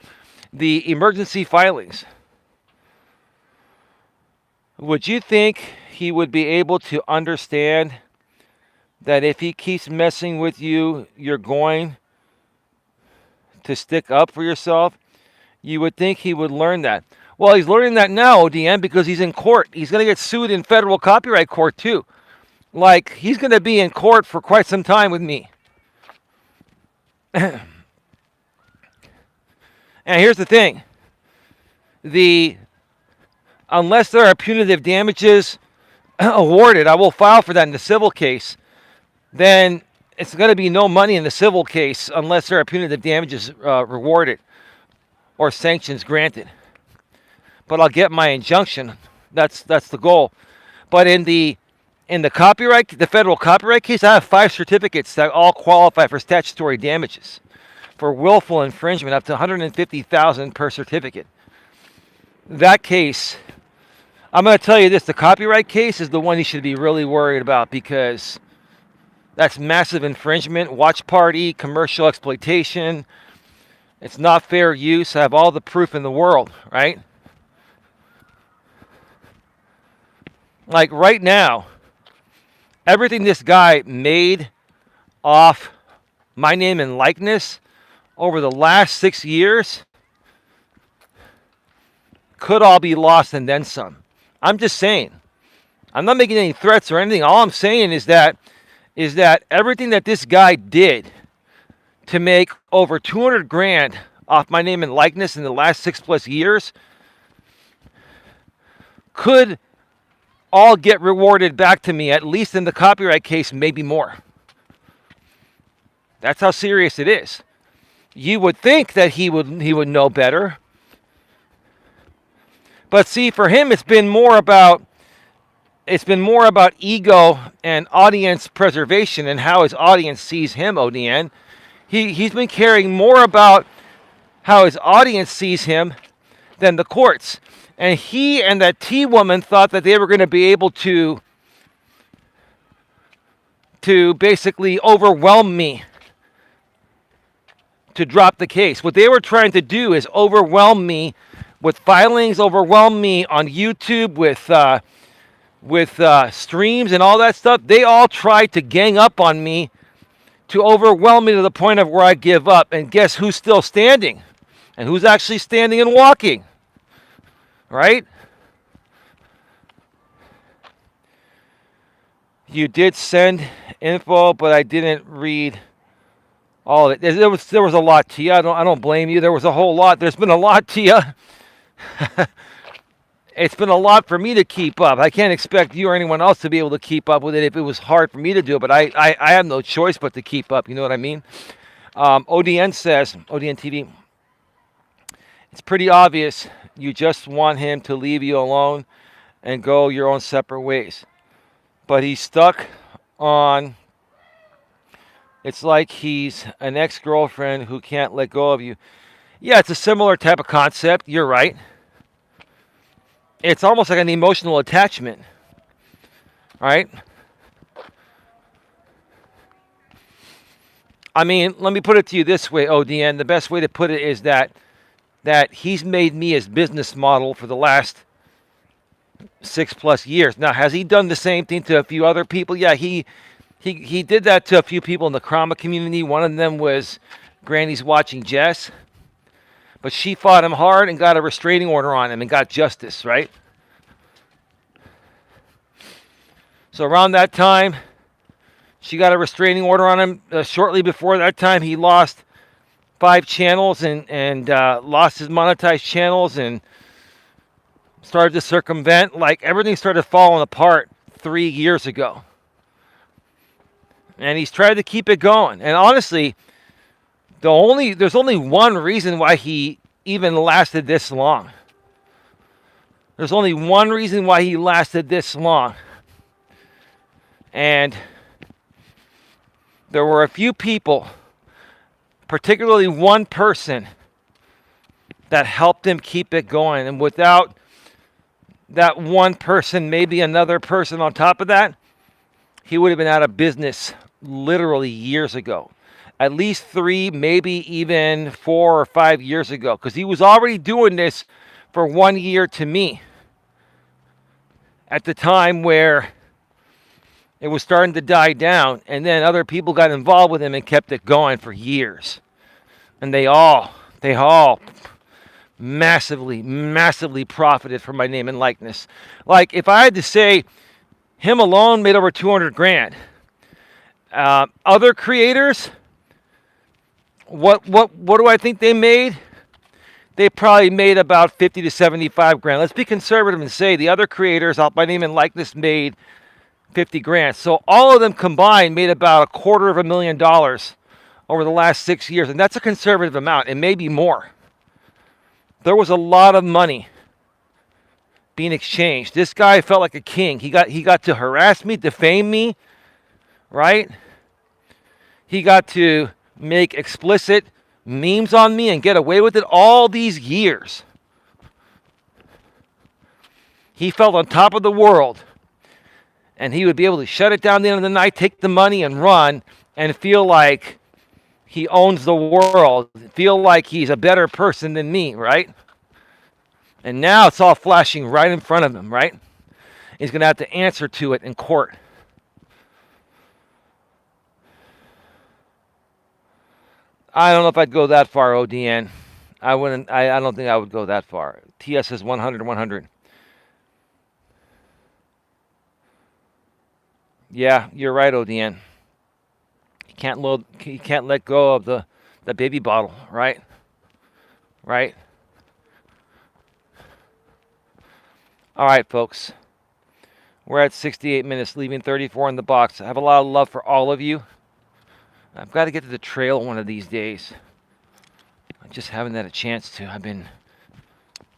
The emergency filings. Would you think he would be able to understand that if he keeps messing with you, you're going to stick up for yourself? You would think he would learn that. Well, he's learning that now, ODM, because he's in court. He's going to get sued in federal copyright court, too. Like, he's going to be in court for quite some time with me. And here's the thing. Unless there are punitive damages awarded, I will file for that in the civil case. Then it's going to be no money in the civil case unless there are punitive damages rewarded or sanctions granted. But I'll get my injunction. That's the goal. But in the copyright, the federal copyright case, I have 5 certificates that all qualify for statutory damages for willful infringement, up to $150,000 per certificate. That case, I'm going to tell you this: the copyright case is the one you should be really worried about because that's massive infringement, watch party, commercial exploitation. It's not fair use. I have all the proof in the world, right? Like right now, everything this guy made off my name and likeness over the last 6 years could all be lost and then some. I'm just saying. I'm not making any threats or anything. All I'm saying is that everything that this guy did to make over 200 grand off my name and likeness in the last 6+ years could all get rewarded back to me, at least in the copyright case, maybe more. That's how serious it is. You would think that he would know better. But see, for him it's been more about ego and audience preservation and how his audience sees him, ODN. He's been caring more about how his audience sees him than the courts. And he and that T woman thought that they were going to be able to basically overwhelm me to drop the case. What they were trying to do is overwhelm me with filings, overwhelm me on YouTube with streams and all that stuff. They all tried to gang up on me to overwhelm me to the point of where I give up. And guess who's still standing? And who's actually standing and walking? Right? You did send info, but I didn't read all of it. There was a lot, Tia. I don't blame you. There was a whole lot. There's been a lot, Tia. It's been a lot for me to keep up. I can't expect you or anyone else to be able to keep up with it if it was hard for me to do it, but I have no choice but to keep up. You know what I mean? ODN says, ODN TV, it's pretty obvious you just want him to leave you alone and go your own separate ways. But he's stuck on, it's like he's an ex-girlfriend who can't let go of you. Yeah, it's a similar type of concept. You're right. It's almost like an emotional attachment. Right? I mean, let me put it to you this way, ODN. The best way to put it is that he's made me his business model for the last 6+ years. Now, has he done the same thing to a few other people? Yeah, he did that to a few people in the trauma community. One of them was Granny's Watching Jess. But she fought him hard and got a restraining order on him and got justice, right? So around that time, she got a restraining order on him. Shortly before that time, he lost 5 channels and lost his monetized channels and started to circumvent. Like, everything started falling apart 3 years ago. And he's tried to keep it going. And honestly, there's only one reason why he even lasted this long. There's only one reason why he lasted this long. And there were a few people, particularly one person, that helped him keep it going. And without that one person, maybe another person on top of that, he would have been out of business literally years ago. At least 3, maybe even 4 or 5 years ago. Because he was already doing this for 1 year to me. At the time where it was starting to die down. And then other people got involved with him and kept it going for years. And they all massively profited from my name and likeness. Like, if I had to say, him alone made over 200 grand. Other creators, what do I think they made? They probably made about 50 to 75 grand. Let's be conservative and say the other creators out by name and likeness made 50 grand. So all of them combined made about $250,000 over the last 6 years. And that's a conservative amount. It may be more. There was a lot of money being exchanged. This guy felt like a king. He got to harass me, defame me, right? He got to make explicit memes on me and get away with it all these years. He felt on top of the world. And he would be able to shut it down at the end of the night, take the money and run, and feel like he owns the world. Feel like he's a better person than me, right? And now it's all flashing right in front of him, right? He's going to have to answer to it in court. I don't know if I'd go that far, ODN. I wouldn't. I don't think I would go that far. TS is 100. Yeah, you're right, ODN. You can't let go of the baby bottle, right? Right? All right, folks. We're at 68 minutes, leaving 34 in the box. I have a lot of love for all of you. I've got to get to the trail one of these days. I just haven't had a chance to. I've been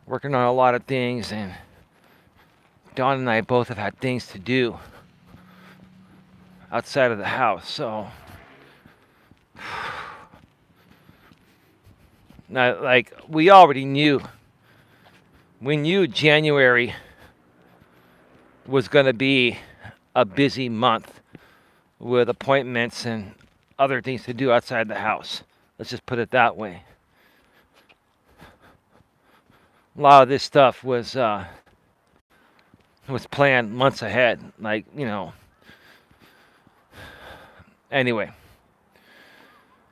working on a lot of things, and Dawn and I both have had things to do outside of the house, so now, like, we already knew. We knew January was going to be a busy month with appointments and other things to do outside the house. Let's just put it that way. A lot of this stuff was planned months ahead. Like, you know. Anyway.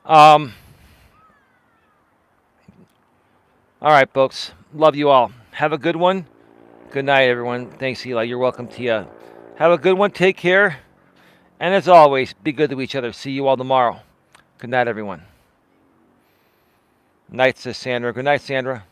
All right, folks. Love you all. Have a good one. Good night, everyone. Thanks, Eli. You're welcome, Tia. Have a good one. Take care. And as always, be good to each other. See you all tomorrow. Good night, everyone. Night, says Sandra. Good night, Sandra.